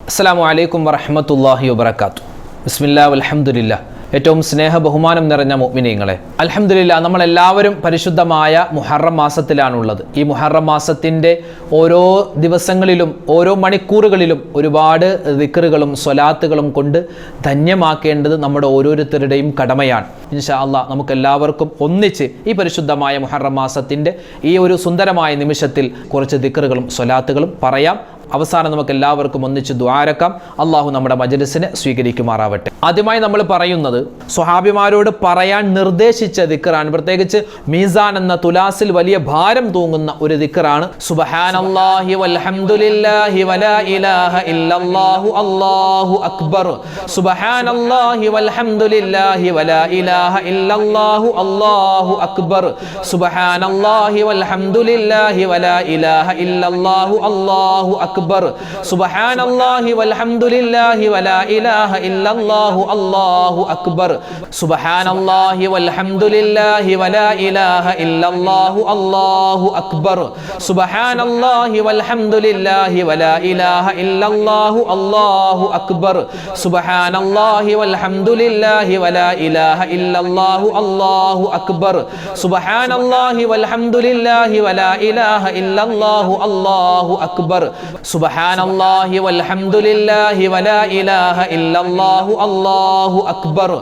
അസ്സലാമു അലൈക്കും വറഹ്മത്തുള്ളാഹി വബറകാതുഹു. ബിസ്മില്ലാഹി വൽഹംദുലില്ലാഹ്. ഏറ്റവും സ്നേഹ ബഹുമാനം നിറഞ്ഞ മുഅ്മിനീങ്ങളെ, അൽഹംദുലില്ലാഹ് നമ്മളെല്ലാവരും പരിശുദ്ധമായ മുഹറം മാസത്തിലാണുള്ളത്. ഈ മുഹറം മാസത്തിൻ്റെ ഓരോ ദിവസങ്ങളിലും ഓരോ മണിക്കൂറുകളിലും ഒരുപാട് ദിക്റുകളും സ്വലാത്തുകളും കൊണ്ട് ധന്യമാക്കേണ്ടത് നമ്മുടെ ഓരോരുത്തരുടെയും കടമയാണ്. ഇൻഷാ അല്ലാഹ് നമുക്കെല്ലാവർക്കും ഒന്നിച്ച് ഈ പരിശുദ്ധമായ മുഹറം മാസത്തിൻ്റെ ഈ ഒരു സുന്ദരമായ നിമിഷത്തിൽ കുറച്ച് ദിക്റുകളും സ്വലാത്തുകളും പറയാം. അവസാനം നമുക്ക് എല്ലാവർക്കും ഒന്നിച്ച് ദുആരക്കാം. അള്ളാഹു നമ്മുടെ മജ്‌ലിസിനെ സ്വീകരിക്കുമാറാവട്ടെ. ആദ്യമായി നമ്മൾ പറയുന്നത് സ്വഹാബിമാരോട് പറയാൻ നിർദ്ദേശിച്ച ദിക്റാണ്. പ്രത്യേകിച്ച് മീസാൻ എന്ന തുലാസിൽ വലിയ ഭാരം തൂങ്ങുന്ന ഒരു ദിക്റാണ്. സുബ്ഹാനല്ലാഹി വൽഹംദുലില്ലാഹി വലാ ഇലാഹ ഇല്ലല്ലാഹു അല്ലാഹു അക്ബർ. സുബ്ഹാനല്ലാഹി വൽഹംദുലില്ലാഹി വലാ ഇലാഹ ഇല്ലല്ലാഹു അല്ലാഹു അക്ബർ. സുബ്ഹാനല്ലാഹി വൽഹംദുലില്ലാഹി വലാ ഇലാഹ ഇല്ലല്ലാഹു അല്ലാഹു അക്ബർ. സുബ്ഹാനല്ലാഹി വൽഹംദുലില്ലാഹി വലാ ഇലാഹ ഇല്ലല്ലാഹു അല്ലാഹു അക്ബർ. സുബ്ഹാനല്ലാഹി വൽഹംദുലില്ലാഹി വലാ ഇലാഹ ഇല്ലല്ലാഹു അല്ലാഹു അക്ബർ. സുബ്ഹാനല്ലാഹി വൽഹംദുലില്ലാഹി വലാ ഇലാഹ ഇല്ലല്ലാഹു അല്ലാഹു അക്ബർ. സുബ്ഹാനല്ലാഹി വൽഹംദുലില്ലാഹി വലാ ഇലാഹ ഇല്ലല്ലാഹു അല്ലാഹു അക്ബർ. സുബ്ഹാനല്ലാഹി വൽഹംദുലില്ലാഹി വലാ ഇലാഹ ഇല്ലല്ലാഹു അല്ലാഹു അക്ബർ. സുബ്ഹാനല്ലാഹി വൽഹംദുലില്ലാഹി വലാ ഇലാഹ ഇല്ലല്ലാഹു അല്ലാഹു അക്ബർ.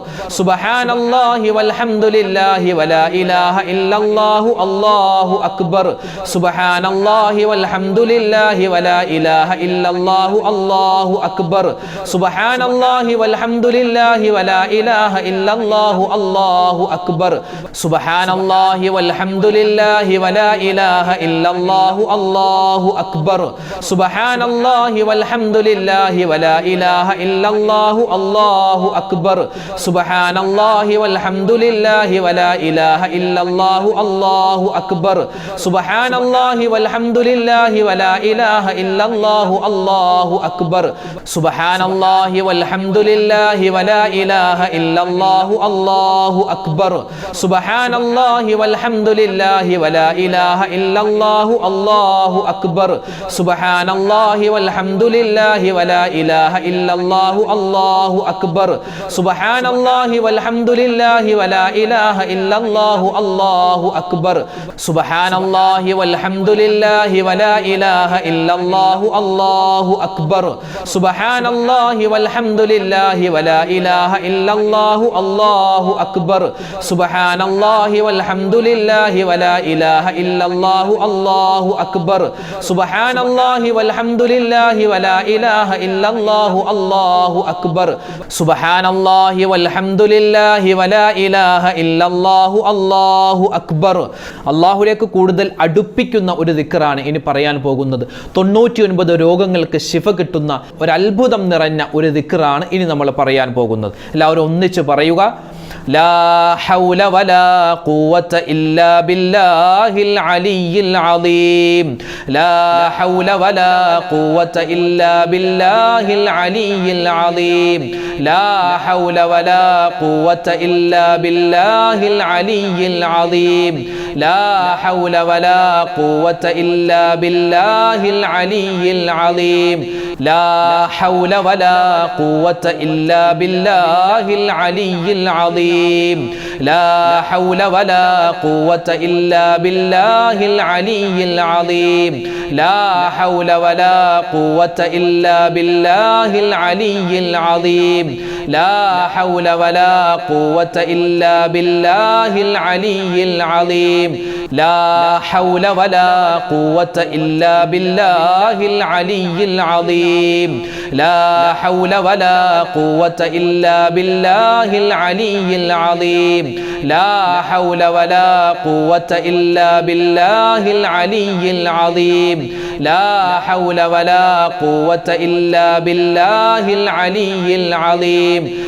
സുബ്ഹാനല്ലാഹി വൽഹംദുലില്ലാഹി വലാ ഇലാഹ ഇല്ലല്ലാഹു അല്ലാഹു അക്ബർ. സുബ്ഹാനല്ലാഹി വൽഹംദുലില്ലാഹി വലാ ഇലാഹ ഇല്ലല്ലാഹു അല്ലാഹു അക്ബർ. സുബ്ഹാനല്ലാഹി വൽഹംദുലില്ലാഹി വലാ ഇലാഹ ഇല്ലല്ലാഹു അല്ലാഹു അക്ബർ. സുബ്ഹാനല്ലാഹി വൽഹംദുലില്ലാഹി വലാ ഇലാഹ ഇല്ലല്ലാഹു അല്ലാഹു അക്ബർ. സുബ്ഹാനല്ലാഹി വൽഹംദുലില്ലാഹി വലാ ഇലാഹ ഇല്ലല്ലാഹു അല്ലാഹു അക്ബർ. സുബ്ഹാനല്ലാഹി വൽഹംദുലില്ലാഹി വലാ ഇലാഹ ഇല്ലല്ലാഹു അല്ലാഹു അക്ബർ. സുബ്ഹാനല്ലാഹി വൽഹംദുലില്ലാഹി വലാ ഇലാഹ ഇല്ലല്ലാഹു അല്ലാഹു അക്ബർ. സുബ്ഹാനല്ലാഹി വൽഹംദുലില്ലാഹി വലാ ഇലാഹ ഇല്ലല്ലാഹു അല്ലാഹു അക്ബർ. സുബ്ഹാനല്ലാഹി വൽഹംദുലില്ലാഹി വലാ ഇലാഹ ഇല്ലല്ലാഹു അല്ലാഹു അക്ബർ. സുബ്ഹാനല്ലാഹി വൽഹംദുലില്ലാഹി വലാ ഇലാഹ ഇല്ലല്ലാഹു അല്ലാഹു അക്ബർ. സുബ്ഹാനല്ലാഹി വൽഹംദുലില്ലാഹി വലാ ഇലാഹ ഇല്ലല്ലാഹു അല്ലാഹു അക്ബർ. സുബ്ഹാനല്ലാഹി വൽഹംദുലില്ലാഹി വലാ ഇലാഹ ഇല്ലല്ലാഹു അല്ലാഹു അക്ബർ. സുബ്ഹാനല്ലാഹി വൽഹംദുലില്ലാഹി വലാ ഇലാഹ ഇല്ലല്ലാഹു അല്ലാഹു അക്ബർ. സുബ്ഹാനല്ലാഹി വൽഹംദുലില്ലാഹി വലാ ഇലാഹ ഇല്ലല്ലാഹു അല്ലാഹു അക്ബർ. സുബ്ഹാനല്ലാഹി വൽഹംദുലില്ലാഹി വലാ ഇലാഹ ഇല്ലല്ലാഹു അല്ലാഹു അക്ബർ. സുബ്ഹാനല്ലാഹി വൽഹംദുലില്ലാഹി വലാ ഇലാഹ ഇല്ലല്ലാഹു അല്ലാഹു അക്ബർ. അല്ലാഹുവിലേക്ക് കൂടുതൽ അടുപ്പിക്കുന്ന ഒരു ദിക്റാണ് ഇനി പറയാൻ പോകുന്നത്. 99 രോഗങ്ങൾക്ക് ശിഫ കിട്ടുന്ന ഒരു അത്ഭുതം നിറഞ്ഞ ഒരു ദിക്റാണ് ഇനി നമ്മൾ പറയാൻ പോകുന്നത്. എല്ലാവരും ഒന്നിച്ച് പറയുക. ലാ ഹൗല വലാ ഖുവത ഇല്ലാ ബില്ലാഹിൽ അലിയിൽ അളീം. ലാ ഹൗല വലാ ഖുവത ഇല്ലാ ബില്ലാഹിൽ അലിയിൽ അളീം. ലാ ഹൗല വലാ ഖുവത ഇല്ലാ ബില്ലാഹിൽ അലിയിൽ അളീം. ലാ ഹൗല വലാ ഖുവത ഇല്ലാ ബില്ലാഹിൽ അലിയിൽ അളീം. ലാ ഹൗല വലാ ഖുവത ഇല്ലാ ബില്ലാഹിൽ അലിയിൽ അളീം. ലാ ഹൗല വലാ ഖുവത ഇല്ലാ ബില്ലാഹിൽ അലിയിൽ അളീം. ലാ ഹൗല വലാ ഖുവത ഇല്ലാ ബില്ലാഹിൽ അലിയിൽ അളീം. ലാ ഹൗല വലാ ഖുവത ഇല്ലാ ബില്ലാഹിൽ അലിയിൽ അളീം. ലാ ഹൗല വലാ ഖുവത ഇല്ലാ ബില്ലാഹിൽ അലിയിൽ അളീം. ലാ ഹൗല വലാ ഖുവത ഇല്ലാ ബില്ലാഹിൽ അലിയിൽ അളീം. ലാ ഹൗല വലാ ഖുവത ഇല്ലാ ബില്ലാഹിൽ അലിയിൽ അളീം. ലാ ഹൗല വലാ ഖുവത ഇല്ലാ ബില്ലാഹിൽ അലിയിൽ അളീം.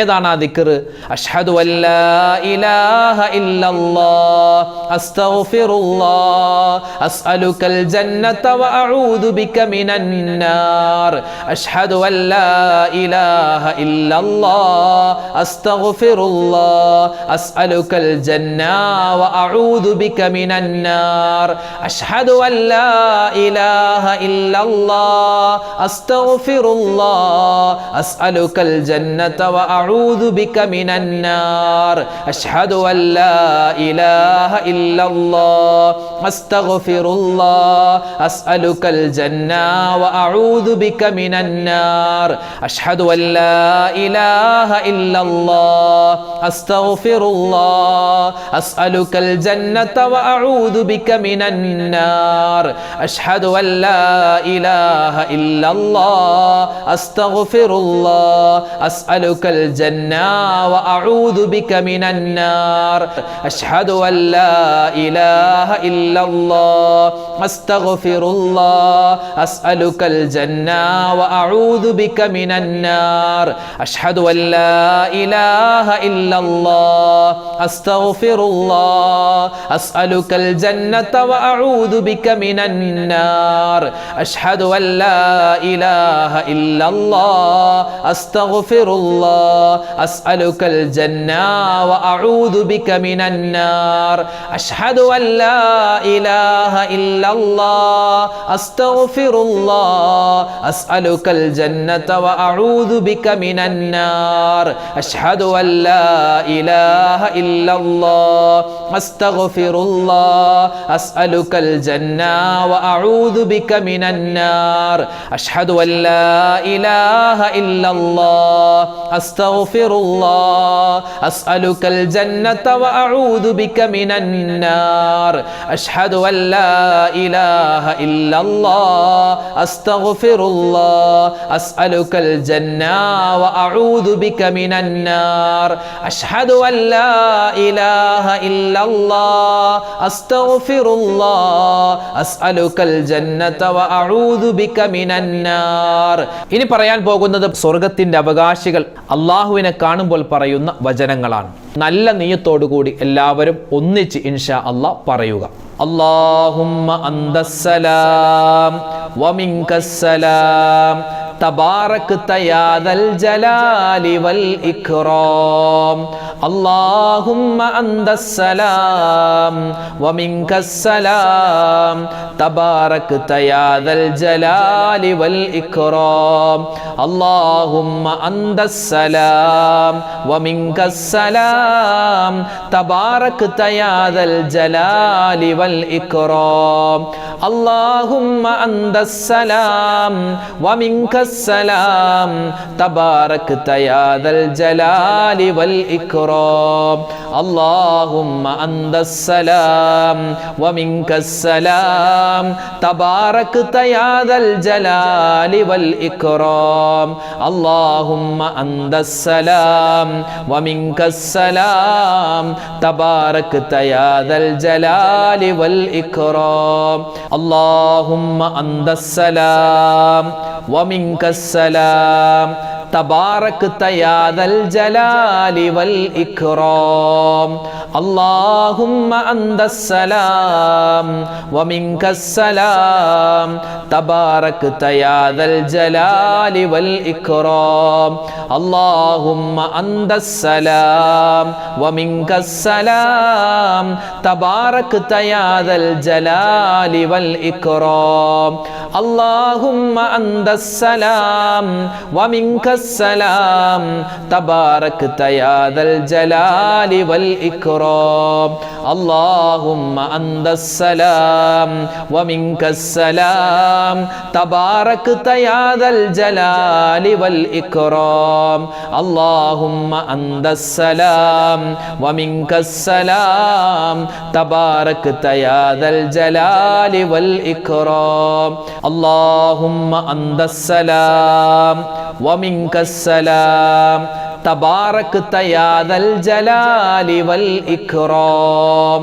ഏതാണ് ആ ദിക്ർ? അഷ്ഹദു അല്ലാ ഇലാഹ ഇല്ലല്ലാഹ് അസ്തഗ്ഫിറുല്ലാഹ് അസ്അലുകൽ ജന്നത വഅഊദു ബിക മിനൻ നാർ. അഷ്ഹദു അല്ലാ ഇലാഹ ഇല്ലല്ലാഹ് അസ്തഗ്ഫിറുല്ലാഹ് അസ്അലുകൽ ജന്ന വഅഊദു ബിക മിനൻ നാർ. അഷ്ഹദു അല്ലാ ഇലാഹ ഇല്ലല്ലാഹ് അസ്തഗ്ഫിറുല്ലാഹ് അസ്അലുകൽ ജന്നത വഅഊദു ബിക മിനൻ നാർ. അഷ്ഹദു അല്ലാ ഇലാഹ ഇല്ലല്ലാഹ് അസ്തഗ്ഫിറുല്ലാഹ് അസ്അലുകൽ ജന്ന വഅഊദു ബിക മിനൻ നാർ. അഷ്ഹദു അല്ലാ ഇലാഹ ഇല്ലല്ലാഹ് അസ്തഗ്ഫിറുല്ലാഹ് അസ്അലുകൽ ജന്നത വഅഊദു ബിക മിനൻ നാർ. അഷ്ഹദു അല്ലാ ഇലാഹ ഇല്ലല്ലാഹ് അസ്തഗ്ഫിറുല്ലാഹ് അസ്അലുകൽ ജന്ന വഅഊദു ബിക മിനൻ നാർ. അഷ്ഹദു അല്ലാ ഇലാഹ ഇല്ലല്ലാഹ് അസ്തഗ്ഫിറുല്ലാഹ് അസ്അലുകൽ ജന്ന വഅഊദു ബിക മിനൻ നാർ. അഷ്ഹദു അല്ലാ ഇലാഹ ഇല്ലല്ലാഹ് അസ്തഗ്ഫിറുല്ലാഹ് അസ്അലുകൽ ജന്നത വഅഊദു ബിക മിനൻ നാർ. അഷ്ഹദു അല്ലാ ഇലാഹ ഇല്ലല്ലാഹ് അസ്തഗ്ഫിറുല്ലാഹ് അസ്അലുകൽ ജന്ന വഅഊദു ബിക മിനൻ നാർ. അഷ്ഹദു അല്ലാ ഇലാഹ ഇല്ലല്ലാഹ് അസ്തഗ്ഫിറുല്ലാഹ് അസ്അലുകൽ ജന്നത വഅഊദു ബിക മിനൻ നാർ. അഷ്ഹദു അല്ലാ ഇലാഹ ഇല്ലല്ലാഹ് അസ്തഗ്ഫിറുല്ലാഹ് അസ്അലുകൽ ജന്ന വഅഊദു ബിക മിനൻ നാർ. അഷ്ഹദു അല്ലാ ഇലാഹ ഇല്ലല്ലാഹ് അസ്തഗ്ഫിറുല്ലാഹ് അസ്അലുകൽ ജന്നത വഅഊദു ബിക മിനൻ നാർ. അഷ്ഹദു അല്ലാ ഇലാഹ ഇല്ലല്ലാഹ് അസ്തഗ്ഫിറുല്ലാഹ് അസ്അലുകൽ ജന്ന വഅഊദു ബിക മിനൻ നാർ. അഷ്ഹദു അല്ലാ ഇലാഹ ഇല്ലല്ലാഹ് അസ്തഗ്ഫിറുല്ലാഹ് അസ്അലുകൽ ജന്നത വഅഊദു ബിക മിനൻ നാർ. ഇനി പറയാൻ പോകുന്നത് സ്വർഗത്തിന്റെ അവകാശികൾ അല്ലാഹുവിനെ കാണുമ്പോൾ പറയുന്ന വചനങ്ങളാണ്. നല്ല നിയ്യത്തോടുകൂടി എല്ലാവരും ഒന്നിച്ച് ഇൻഷാ അല്ലാഹ് പറയുക. അല്ലാഹുമ്മ അന്തസ്സലാം വമിൻകസ്സലാം തബാറക്ത യാ ദൽ ജലാലി വൽ ഇക്റാം. അല്ലാഹുമ്മ അന്തസ്സലാം വമിൻകസ്സലാം തബാറക്ത യാ ദൽ ജലാലി വൽ ഇക്റാം. അല്ലാഹുമ്മ അന്തസ്സലാം വമിൻകസ്സലാം തബാറക്ത യാ ദൽ ജലാലി വൽ ഇക്റാം. അല്ലാഹുമ്മ അന്തസ്സലാം വമിൻകസ്സലാം തബാറക്ത യാ ദൽ ജലാലി വൽ ഇക്റാം. അല്ലാഹുമ്മ അന്തസ്സലാം വമിൻകസ്സലാം തബാറക്ത യാ ദൽ ജലാലി വൽ ഇക്റാം. അല്ലാഹുമ്മ അന്തസ്സലാം വമിൻകസ്സലാം തബാറക്ത യാ ദൽ ജലാലി വൽ ഇക്റാം. അല്ലാഹുമ്മ അന്തസ്സലാം വമിൻകസ്സലാം തബാറക്ത യാ ദൽ ജലാലി വൽ ഇക്റാം. അല്ലാഹുമ്മ അന്തസ്സലാം വമിൻകസ്സലാം തബാറക്ത യാ ദൽ ജലാലി വൽ ഇക്റാം. അല്ലാഹുമ്മ അന്തസ്സലാം വമിൻകസ്സലാം തബാറക്ത യാ ദൽ ജലാലി വൽ ഇക്റാം. അല്ലാഹുമ്മ അന്തസ്സലാം വമിൻകസ്സലാം തബാറക്ത യാ ദൽ ജലാലി വൽ ഇക്റാം. അല്ലാഹുമ്മ അന്തസ്സലാം വമിൻകസ്സലാം തബാറക്ത യാ ദൽ ജലാലി വൽ ഇക്റാം. അല്ലാഹുമ്മ അന്തസ്സലാം വമിൻകസ്സലാം തബാറക്ത യാ ദൽ ജലാലി വൽ ഇക്റാം. അല്ലാഹുമ്മ അന്തസ്സലാം വമിൻകസ്സലാം തബാറക്ത യാ ദൽ ജലാലി വൽ ഇക്റാം.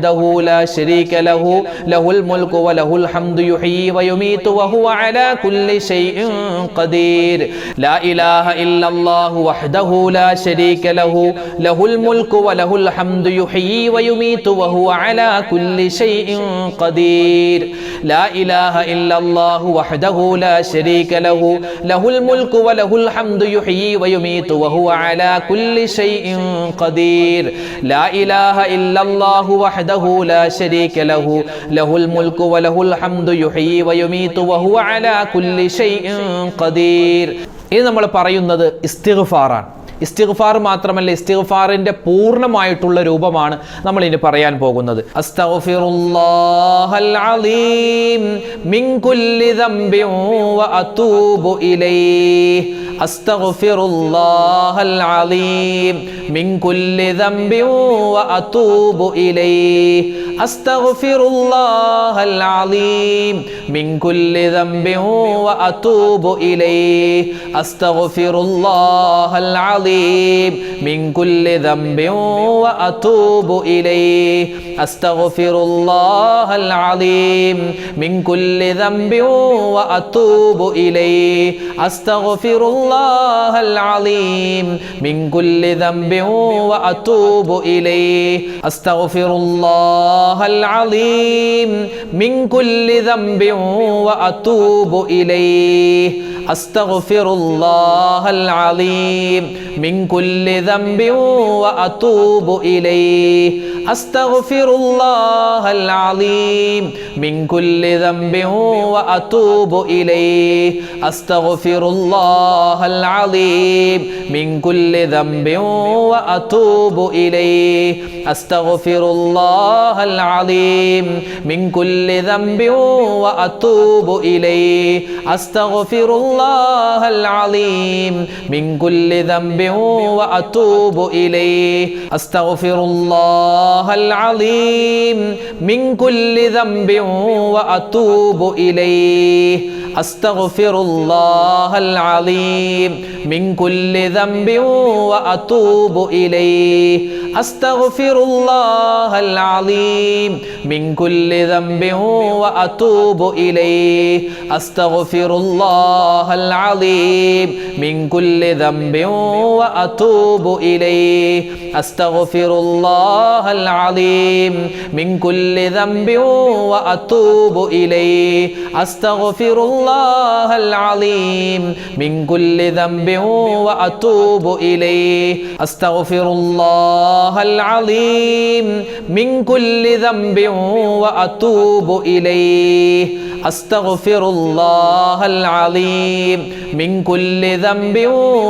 വഹ്ദഹു ലാ ശരീക ലഹു ലഹുൽ മുൽക്കു വലഹുൽ ഹംദു യുഹ്യി വയുമീതു വഹുവ അലാ കുല്ലി ഷൈഇൻ ഖദീർ. ലാ ഇലാഹ ഇല്ലല്ലാഹു വഹ്ദഹു ലാ ശരീക ലഹു ലഹുൽ മുൽക്കു വലഹുൽ ഹംദു യുഹ്യി വയുമീതു വഹുവ അലാ കുല്ലി ഷൈഇൻ ഖദീർ. ലാ ഇലാഹ ഇല്ലല്ലാഹു വഹ്ദഹു ലാ ശരീക ലഹു ലഹുൽ മുൽക്കു വലഹുൽ ഹംദു യുഹ്യി വയുമീതു വഹുവ അലാ കുല്ലി ഷൈഇൻ ഖദീർ. ലാ ഇലാഹ ഇല്ലല്ലാഹു വഹ്ദഹു ലാ ശരീക ലഹു ലഹുൽ മുൽക്കു വലഹുൽ ഹംദു യുഹ്യി വയുമീതു വഹുവ അലാ കുല്ലി ഷൈഇൻ ഖദീർ. ഇത് നമ്മൾ പറയുന്നത് ഇസ്തിഗ്ഫാറാണ്. ഇസ്തിഗ്ഫാർ മാത്രമല്ല, ഇസ്തിഗ്ഫാറിന്റെ പൂർണ്ണമായിട്ടുള്ള രൂപമാണ് നമ്മൾ ഇനി പറയാൻ പോകുന്നത്. അസ്തഗ്ഫിറുല്ലാഹൽ അലീം മിൻ കുല്ലി ദംബിൻ വ അതൂബു ഇലൈഹി. അസ്തഗ്ഫിറുല്ലാഹൽ അലീം മിൻ കുല്ലി ദംബിൻ വ അതൂബു ഇലൈഹി. അസ്തഗ്ഫിറുല്ലാഹൽ അലീം മിൻ കുല്ലി ദംബിൻ വ അതൂബു ഇലൈഹി. അസ്തഗ്ഫിറുല്ലാഹൽ അലീം من كل ذنب وأتوب إليه. أستغفر الله العظيم من كل ذنب وأتوب إليه. أستغفر الله العظيم من كل ذنب وأتوب إليه. أستغفر الله العظيم من كل ذنب وأتوب إليه. أستغفر الله العظيم من كل ذنب وأتوب إليه. أستغفر الله العظيم من كل ذنب وأتوب إليه. أستغفر الله العظيم من كل ذنب وأتوب إليه. أستغفر الله العظيم من كل ذنب وأتوب إليه. أستغفر الله العظيم من كل ذنب وأتوب إليه. أستغفر الله العظيم من كل ذنب وأتوب إليه. أستغفر الله العظيم من كل ذنب وأتوب إليه. أستغفر الله العظيم من كل ذنب وأتوب إليه. أستغفر الله العظيم من كل ذنب وأتوب إليه. أستغفر الله العظيم من كل ذنب وأتوب إليه. أستغفر الله العظيم من كل ذنب وأتوب إليه. أستغفر الله العظيم من كل ذنب وأتوب إليه. أستغفر الله العظيم من كل ذنب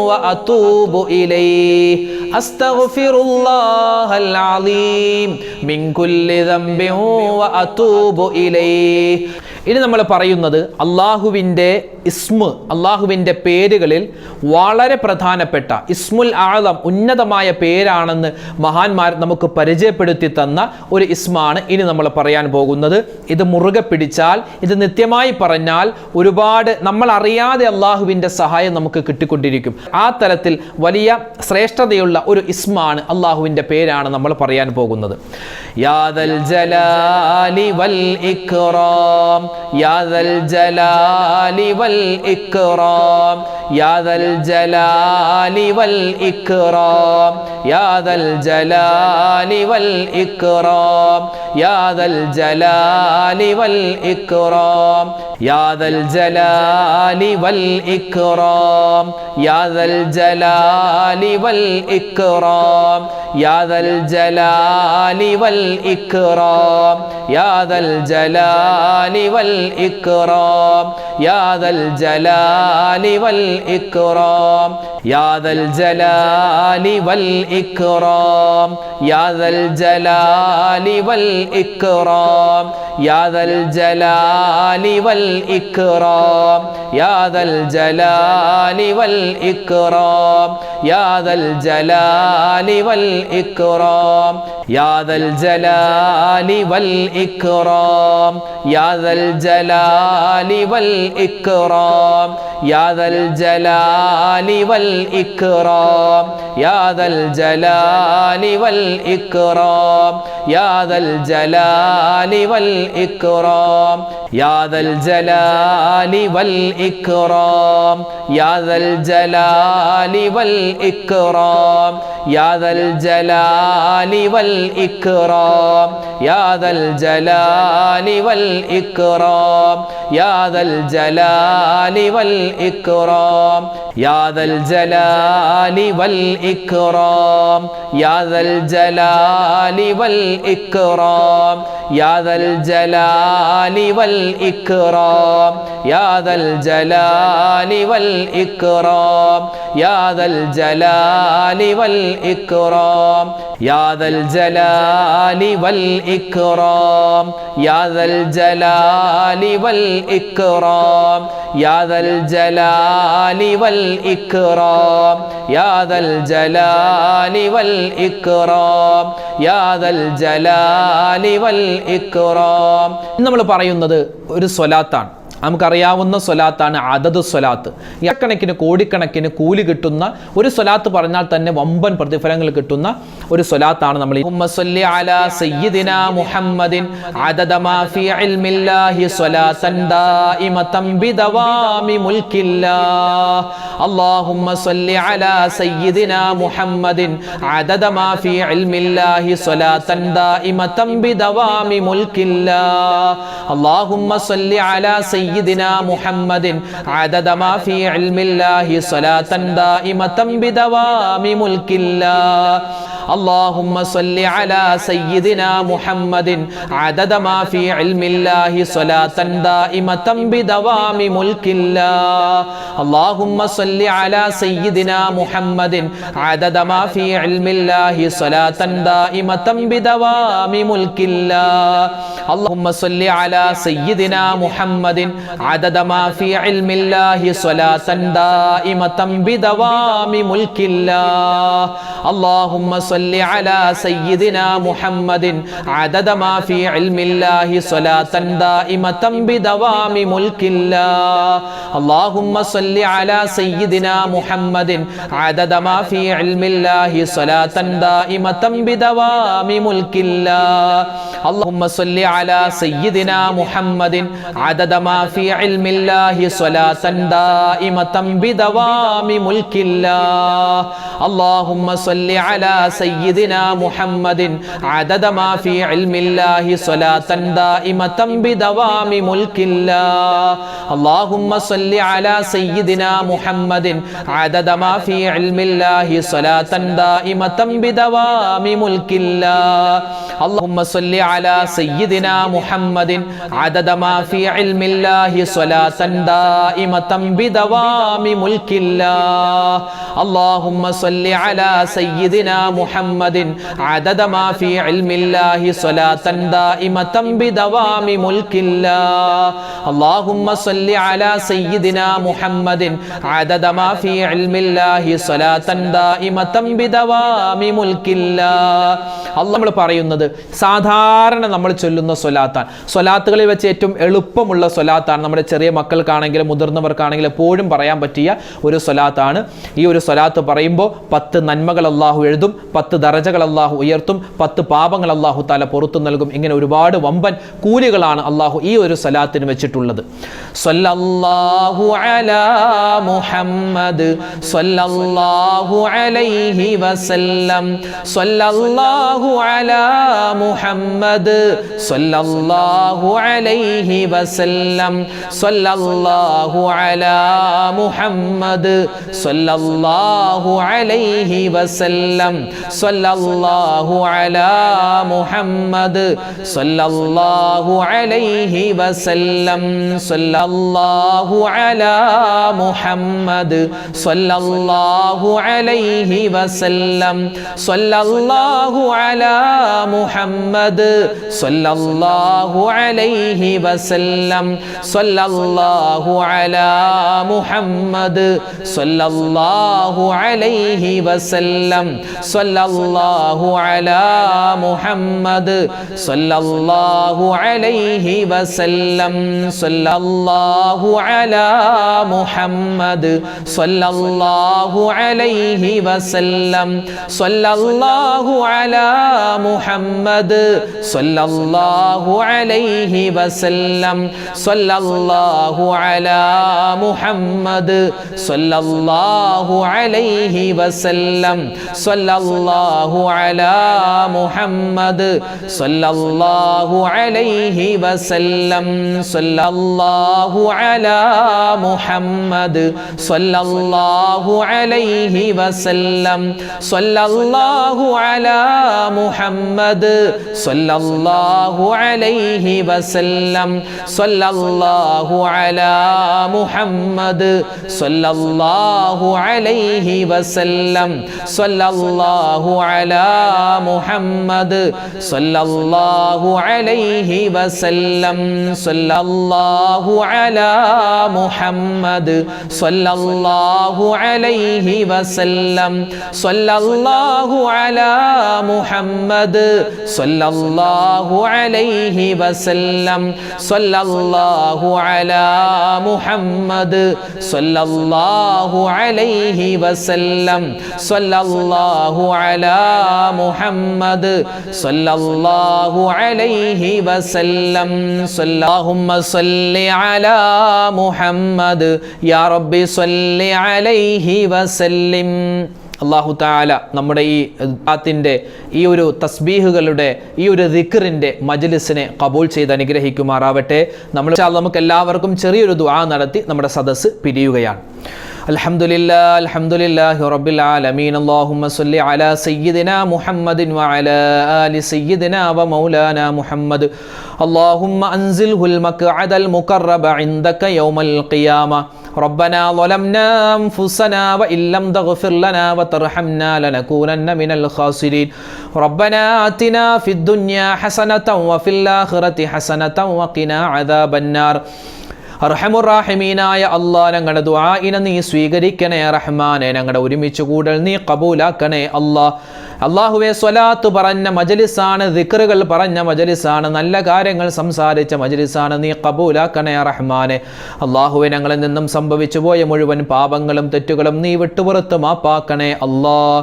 وأتوب إليه. أستغفر الله العظيم من كل ذنب وأتوب إليه. ഇനി നമ്മൾ പറയുന്നത് അള്ളാഹുവിൻ്റെ ഇസ്മ്, അള്ളാഹുവിൻ്റെ പേരുകളിൽ വളരെ പ്രധാനപ്പെട്ട ഇസ്മുൽ ആളം, ഉന്നതമായ പേരാണെന്ന് മഹാന്മാർ നമുക്ക് പരിചയപ്പെടുത്തി തന്ന ഒരു ഇസ്മാണ് ഇനി നമ്മൾ പറയാൻ പോകുന്നത്. ഇത് മുറുകെ പിടിച്ചാൽ, ഇത് നിത്യമായി പറഞ്ഞാൽ ഒരുപാട് നമ്മൾ അറിയാതെ അള്ളാഹുവിൻ്റെ സഹായം നമുക്ക് കിട്ടിക്കൊണ്ടിരിക്കും. ആ തരത്തിൽ വലിയ ശ്രേഷ്ഠതയുള്ള ഒരു ഇസ്മാണ്, അള്ളാഹുവിൻ്റെ പേരാണ് നമ്മൾ പറയാൻ പോകുന്നത്. യാദൽ ജലാലി വൽ ഇക്റാം, യാദൽ ജലാലി വൽ ഇക്റാം, യാദൽ ജലാലി വൽ ഇക്റാം, യാദൽ ജലാലി വൽ ഇക്റാം, യാദൽ ജലാലി വൽ ഇക്റാം, യാദൽ ജലാലി വൽ ഇക്റാം, യാദൽ ജലാലി വൽ ഇക്റാം, യാദൽ ജലാലി വൽ ഇക്റാം, യാദൽ ജലാലി വൽ ഇക്റാം, യാദൽ ജലാലി വൽ ഇക്റാം, യാദൽ ജലാലി വൽ ഇക്റാം, യാദൽ ജലാലി വൽ ഇക്റാം, യാദൽ ജലാലി വൽ ഇക്റാം, യാദൽ ജലാലി വൽ ഇക്റാം, യാദൽ ജലാലി വൽ ഇക്റാം, യാദൽ ജലാലി വൽ ഇക്റാം, യാദൽ الجلال والإكرام يا ذا الجلال والإكرام يا ذا الجلال والإكرام يا ذا الجلال والإكرام يا ذا الجلال والإكرام يا ذا الجلال والإكرام يا ذا الجلال والإكرام يا ذا الجلال والإكرام يا ذا الجلال والإكرام يا ذا الجلال والإكرام يا ذا الجلال والإكرام يا ذا الجلال والإكرام يا ذا الجلال والإكرام يا ذا الجلال والإكرام يا ذا الجلال والإكرام يا ذا الجلال والإكرام يا ذا الجلال والإكرام يا ذا الجلال والإكرام يا ذا الجلال والإكرام നമ്മൾ പറയുന്നത് ഒരു സ്വലാത്താണ്, നമുക്കറിയാവുന്ന സ്വലാത്താണ് അദദ് സ്വലാത്ത്. കണക്കിന് കോടിക്കണക്കിന് കൂലി കിട്ടുന്ന ഒരു സ്വലാത്ത് പറഞ്ഞാൽ തന്നെ വമ്പൻ പ്രതിഫലങ്ങൾ കിട്ടുന്ന ഒരു സ്വലാത്താണ് നമ്മൾ അല്ലാഹുമ്മ സ്വല്ലി അലാ സയ്യിദിനാ മുഹമ്മദിൻ അദദ മാ ഫീ ഇൽമില്ലാഹി സ്വലാത്തൻ ദായിമതൻ ബിദവാമി മുൽക്കില്ലാഹ് അല്ലാഹുമ്മ സ്വല്ലി അലാ സയ്യിദിനാ മുഹമ്മദിൻ അദദ മാ ഫീ ഇൽമില്ലാഹി സ്വലാത്തൻ ദായിമതൻ ബിദവാമി മുൽക്കില്ലാഹ് അല്ലാഹുമ്മ സ്വല്ലി അലാ سيدنا محمد عدد ما في علم الله صلاة دائمة بدوام ملك الله اللهم صل على سيدنا محمد عدد ما في علم الله صلاة دائمة بدوام ملك الله اللهم صل على سيدنا محمد عدد ما في علم الله صلاة دائمة بدوام ملك الله اللهم صل على سيدنا محمد عدد ما في علم الله صلاة دائمة بدوام ملك الله اللهم صل على سيدنا محمد عدد ما في علم الله صلاة دائمة بدوام ملك الله اللهم صل على سيدنا محمد عدد ما في علم الله صلاة دائمة بدوام ملك الله اللهم صل على سيدنا محمد عدد ما في علم الله صلاة دائمة بدوام ملك الله اللهم صل على سيدنا محمد عدد ما في علم الله صلاة دائمة بدوام ملك الله اللهم صل على سيدنا محمد عدد ما في علم الله صلاة دائمة بدوام ملك الله اللهم صل على سيدنا محمد عدد ما في علم الله صلاة دائمة بدوام ملك الله اللهم صل على سيدنا محمد عدد ما في علم الله صلاة دائمة بدوام ملك الله اللهم صل على سيدنا محمد عدد ما في علم الله صلاة دائمة بدوام ملك الله നമ്മൾ പറയുന്നത് സാധാരണ നമ്മൾ ചൊല്ലുന്ന സ്വലാത്താണ്. സ്വലാത്തുകളിൽ വെച്ച് ഏറ്റവും എളുപ്പമുള്ള സ്വലാത്താണ്. നമ്മുടെ ചെറിയ മക്കൾക്കാണെങ്കിലും മുതിർന്നവർക്കാണെങ്കിലും എപ്പോഴും പറയാൻ പറ്റിയ ഒരു സ്വലാത്താണ്. ഈ ഒരു സ്വലാത്ത് പറയുമ്പോൾ 10 നന്മകൾ അല്ലാഹു എഴുതും, 10 ദറജകൾ അല്ലാഹു ഉയർത്തും, 10 പാപങ്ങൾ അല്ലാഹു തആല പുറത്തു നൽകും. ഇങ്ങനെ ഒരുപാട് വമ്പൻ കൂലികളാണ് അല്ലാഹു ഈ ഒരു സ്വലാത്തിന് വെച്ചിട്ടുള്ളത്. സ്വല്ലല്ലാഹു അലാ മുഹമ്മദ് സ്വല്ലല്ലാഹു അലൈഹി വസല്ലം സ്വല്ലല്ലാഹു അലാ മുഹമ്മദ് സ്വല്ലല്ലാഹു അലൈഹി വസല്ലം സ്വല്ലല്ലാഹു അലാ മുഹമ്മദ് സ്വല്ലല്ലാഹു അലൈഹി വസല്ലം സ്വല്ലല്ലാഹു അലാ മുഹമ്മദ് സ്വല്ലല്ലാഹു അലൈഹി വസല്ലം സ്വല്ലല്ലാഹു അലാ മുഹമ്മദ് സ്വല്ലല്ലാഹു അലൈഹി വസല്ലം സ്വല്ലല്ലാഹു അലാ മുഹമ്മദ് സ്വല്ലല്ലാഹു അലൈഹി വസല്ലം സ്വല്ലല്ലാഹു അലാ മുഹമ്മദ് സ്വല്ലല്ലാഹു അലൈഹി വസല്ലം സ്വല്ലല്ലാഹു സല്ലല്ലാഹു അലാ മുഹമ്മദ് സല്ലല്ലാഹു അലൈഹി വസല്ലം സല്ലല്ലാഹു അലാ മുഹമ്മദ് സല്ലല്ലാഹു അലൈഹി വസല്ലം സല്ലല്ലാഹു അലാ മുഹമ്മദ് സല്ലല്ലാഹു അലൈഹി വസല്ലം സല്ലല്ലാഹു അലാ മുഹമ്മദ് സല്ലല്ലാഹു അലൈഹി വസല്ലം സല്ലല്ലാഹു അലാ മുഹമ്മദ് സല്ലല്ലാഹു അലൈഹി വസല്ലം സല്ലല്ലാഹു അലാ മുഹമ്മദ് സല്ലല്ലാഹു അലൈഹി വസല്ലം സല്ലല്ലാഹു അലാ മുഹമ്മദ് സല്ലല്ലാഹു അലൈഹി വസല്ലം സല്ലല്ലാഹു അലാ മുഹമ്മദ് സല്ലല്ലാഹു അലൈഹി വസല്ലം സല്ലല്ലാഹു അലാ മുഹമ്മദ് സല്ലല്ലാഹു അലൈഹി വസല്ലം സല്ലല്ലാഹു അലാ മുഹമ്മദ് സല്ലല്ലാഹു അലൈഹി വസല്ലം സല്ലല്ലാഹു അലാ മുഹമ്മദ് സല്ലല്ലാഹു അലൈഹി വസല്ലം സല്ലല്ലാഹു അലാ മുഹമ്മദ് സല്ലല്ലാഹു അലൈഹി വസല്ലം സല്ലല്ലാഹു അലാ മുഹമ്മദ് സല്ലല്ലാഹു അലൈഹി വസല്ലം അല്ലാഹുമ്മ സല്ലി അലാ മുഹമ്മദ് യാ റബ്ബി സല്ലി അലൈഹി വസല്ലിം. അല്ലാഹു തആല നമ്മുടെ ഈ ആത്തിൻ്റെ ഈ ഒരു തസ്ബീഹുകളുടെ ഈ ഒരു ദിക്റിൻ്റെ മജ്ലിസിനെ ഖബൂൽ ചെയ്ത് അനുഗ്രഹിക്കുമാറാവട്ടെ. നമുക്ക് എല്ലാവർക്കും ചെറിയൊരു ദുആ നടത്തി നമ്മുടെ സദസ്സ് പിരിയുകയാണ്. അൽഹംദുലില്ലാഹി റബ്ബിൽ ആലമീൻ. അല്ലാഹുമ്മ സ്വല്ലി അലാ സയ്യിദിനാ മുഹമ്മദിൻ വഅലാ ആലി സയ്യിദിനാ വമൗലാനാ മുഹമ്മദ്. അല്ലാഹുമ്മ അൻസിൽഹുൽ മഖ്അദൽ മുഖറബ ഇൻദക യൗമൽ ഖിയാമ. റബ്ബനാ ളലംനാ അൻഫുസനാ വഇൻ ലം തഗ്ഫിർ ലനാ വതർഹംനാ ലനകൂനന്ന മിനൽ ഖാസിരീൻ. റബ്ബനാ ആതിനാ ഫിദ് ദുനിയാ ഹസനതൻ വഫിൽ ആഖിറതി ഹസനതൻ വഖിനാ അദാബന്നാർ. അർഹമുറാഹിമീനായ അല്ലാഹ്, ഞങ്ങളുടെ ദുആഇനെ നീ സ്വീകരിക്കണേ റഹ്മാനെ. ഞങ്ങളുടെ ഒരുമിച്ച് കൂടൽ നീ ഖബൂലാക്കണേ അല്ലാഹ്. അല്ലാഹുവേ, സ്വലാത്ത് പറഞ്ഞ മജ്ലിസാണ്, ദിക്റുകൾ പറഞ്ഞ മജ്ലിസാണ്, നല്ല കാര്യങ്ങൾ സംസാരിച്ച മജ്ലിസാണ്, നീ ഖബൂലാക്കണേ റഹ്മാനെ. അല്ലാഹുവേ, ഞങ്ങളിൽ നിന്നും സംഭവിച്ചു പോയ മുഴുവൻ പാപങ്ങളും തെറ്റുകളും നീ വിട്ടുപുറത്ത് മാപ്പാക്കണേ അല്ലാഹ്.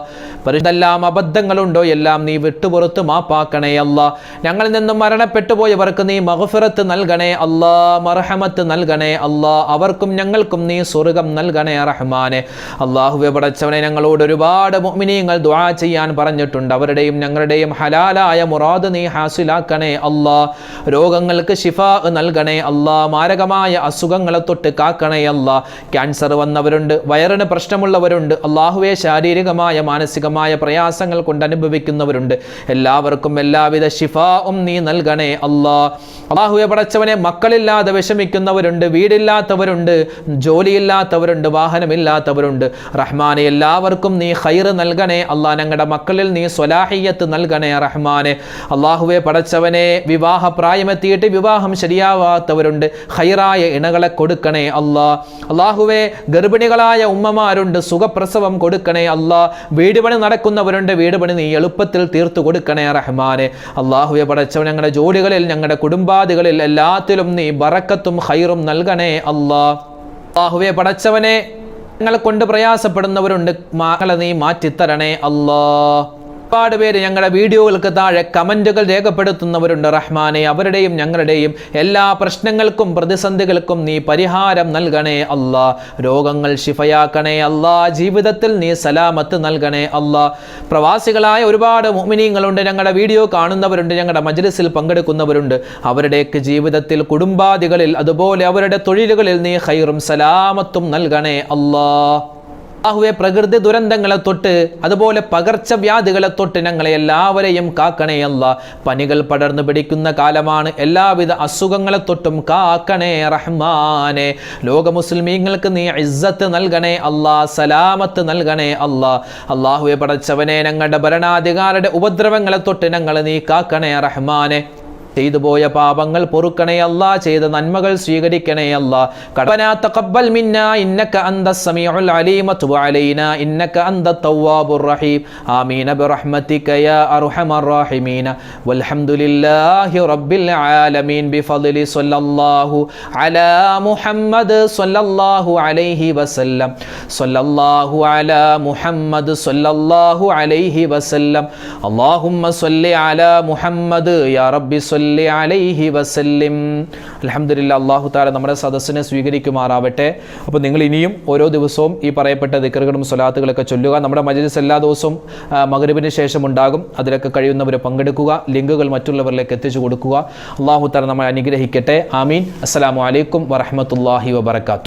എന്തെല്ലാം അബദ്ധങ്ങളുണ്ടോ എല്ലാം നീ വിട്ടുപുറത്ത് മാപ്പാക്കണേ അല്ലാഹ്. ഞങ്ങളിൽ നിന്നും മരണപ്പെട്ടു പോയവർക്ക് നീ മഗ്ഫിറത്ത് നൽകണേ അല്ലാഹ്, മർഹമത്ത് നൽകണേ അല്ലാഹ്. അവർക്കും ഞങ്ങൾക്കും നീ സ്വർഗ്ഗം നൽകണേ റഹ്മാനെ. അല്ലാഹുവേ പടച്ചവനെ, ഞങ്ങളോട് ഒരുപാട് മുഅ്മിനീങ്ങൾ ദുആ ചെയ്യാൻ പറഞ്ഞിട്ടുണ്ട്. അവരുടെയും ഞങ്ങളുടെയും ഹലാലായ മുറാദ് നീ ഹാസിലാക്കണേ അല്ലാഹ്. രോഗങ്ങൾക്ക് ശിഫാ നൽകണേ അല്ലാഹ്. മാരകമായ അസുഖങ്ങളെ തൊട്ട് കാക്കണേ അല്ലാഹ്. ക്യാൻസർ വന്നവരുണ്ട്, വയറിന് പ്രശ്നമുള്ളവരുണ്ട്, അല്ലാഹുവേ ശാരീരികമായ മാനസികമായ പ്രയാസങ്ങൾ കൊണ്ട് അനുഭവിക്കുന്നവരുണ്ട്. എല്ലാവർക്കും എല്ലാവിധ ശിഫാഉം നീ നൽകണേ അല്ലാഹ്. അല്ലാഹുവേ പടച്ചവനെ, മക്കളില്ലാതെ വിഷമിക്കുന്നവരുണ്ട്, വീടില്ലാത്തവരുണ്ട്, ജോലിയില്ലാത്തവരുണ്ട്, വാഹനമില്ലാത്തവരുണ്ട്. റഹ്മാനെ, എല്ലാവർക്കും നീ ഖൈർ നൽകണേ അല്ലാഹ്. ഞങ്ങളുടെ മക്കളിൽ നീ സ്വലാഹിയത്ത് നൽകണേ റഹ്മാനെ. അല്ലാഹുവേ പടച്ചവനെ, വിവാഹ പ്രായമെത്തിയിട്ട് വിവാഹം ശരിയാവാത്തവരുണ്ട്, ഖൈറായ ഇണകളെ കൊടുക്കണേ അല്ലാഹ്. അല്ലാഹുവേ, ഗർഭിണികളായ ഉമ്മമാരുണ്ട്, സുഖപ്രസവം കൊടുക്കണേ അല്ലാഹ്. വീട് പണി നടക്കുന്നവരുണ്ട്, വീട് പണി നീ എളുപ്പത്തിൽ തീർത്തു കൊടുക്കണേ റഹ്മാനെ. അല്ലാഹുവേ പടച്ചവൻ, ഞങ്ങളുടെ ജോലികളിൽ ഞങ്ങളുടെ കുടുംബാദികളിൽ എല്ലാത്തിലും നീ ബറക്കത്തും ഖൈറും നൽകണേ അല്ലാഹ്. അല്ലാഹുവേ പടച്ചവനെ, ഞങ്ങളെ കൊണ്ട് പ്രയാസപ്പെടുന്നവരുണ്ട്, മകളെ നീ മാറ്റിത്തരണേ അല്ലാഹ്. ഒരുപാട് പേര് ഞങ്ങളുടെ വീഡിയോകൾക്ക് താഴെ കമന്റുകൾ രേഖപ്പെടുത്തുന്നവരുണ്ട് റഹ്മാനെ. അവരുടെയും ഞങ്ങളുടെയും എല്ലാ പ്രശ്നങ്ങൾക്കും പ്രതിസന്ധികൾക്കും നീ പരിഹാരം നൽകണേ അല്ലാഹ്. രോഗങ്ങൾ ശിഫയാക്കണേ അല്ലാഹ്. ജീവിതത്തിൽ നീ സലാമത്ത് നൽകണേ അല്ലാഹ്. പ്രവാസികളായ ഒരുപാട് മുഅ്മിനീങ്ങളുണ്ട്, ഞങ്ങളുടെ വീഡിയോ കാണുന്നവരുണ്ട്, ഞങ്ങളുടെ മജ്ലിസിൽ പങ്കെടുക്കുന്നവരുണ്ട്. അവരുടെയൊക്കെ ജീവിതത്തിൽ, കുടുംബാദികളിൽ, അതുപോലെ അവരുടെ തൊഴിലുകളിൽ നീ ഖൈറും സലാമത്തും നൽകണേ അല്ലാഹ്. അല്ലാഹുവേ, പ്രകൃതി ദുരന്തങ്ങളെ തൊട്ട് അതുപോലെ പകർച്ചവ്യാധികളെ തൊട്ട് ഞങ്ങളെ എല്ലാവരെയും കാക്കണേ അല്ലാഹ്. പനികൾ പടർന്നു പിടിക്കുന്ന കാലമാണ്, എല്ലാവിധ അസുഖങ്ങളെ തൊട്ടും കാക്കണേ റഹ്മാനെ. ലോക മുസ്ലിമീങ്ങൾക്ക് നീ ഇസ്സത്ത് നൽകണേ അല്ലാഹ്, സലാമത്ത് നൽകണേ അല്ലാഹ്. അല്ലാഹുവേ പടച്ചവനെ, ഞങ്ങളുടെ ഭരണാധികാരിയുടെ ഉപദ്രവങ്ങളെ തൊട്ട് ഞങ്ങളെ നീ കാക്കണേ റഹ്മാനെ. ചെയ്തു പോയ പാപങ്ങൾ പൊറുക്കണേ അല്ലാ, ചെയ്ത നന്മകൾ സ്വീകരിക്കണേ അല്ലാ. റബ്ബനാ തഖബ്ബൽ മിന്നാ ഇന്നക അന്തസ് സമീഉൽ അലീം വതുബ് അലൈനാ ഇന്നക അന്തത് തവ്വാബുർ റഹീം. ആമീൻ ബിറഹ്മതിക യാ അർഹമർ റഹീമീൻ. വൽഹംദുലില്ലാഹി റബ്ബിൽ ആലമീൻ ബിഫദ്ലി സ്വല്ലല്ലാഹു അലാ മുഹമ്മദ് സ്വല്ലല്ലാഹു അലൈഹി വസല്ലം. സ്വല്ലല്ലാഹു അലാ മുഹമ്മദ് സ്വല്ലല്ലാഹു അലൈഹി വസല്ലം. അല്ലാഹുമ്മ സ്വല്ലി അലാ മുഹമ്മദ് യാ റബ്ബി സ്വല്ലി അലൈഹി വസല്ലിം. അൽഹംദുലില്ലാഹ്, അല്ലാഹു തആല നമ്മുടെ സദസ്സിനെ സ്വീകരിക്കുമാറാവട്ടെ. അപ്പോൾ നിങ്ങൾ ഇനിയും ഓരോ ദിവസവും ഈ പറയപ്പെട്ട ദിക്റുകളും സ്വലാത്തുകളൊക്കെ ചൊല്ലുക. നമ്മുടെ മജ്‌ലിസ് എല്ലാ ദിവസവും മഗ്‌രിബിന് ശേഷം ഉണ്ടാകും. അതിലൊക്കെ കഴിയുന്നവർ പങ്കെടുക്കുക, ലിങ്കുകൾ മറ്റുള്ളവരിലേക്ക് എത്തിച്ചു കൊടുക്കുക. അല്ലാഹു തആല നമ്മെ അനുഗ്രഹിക്കട്ടെ. ആമീൻ. അസ്സലാമു അലൈക്കും വറഹ്മത്തുള്ളാഹി വബറകാതുഹു.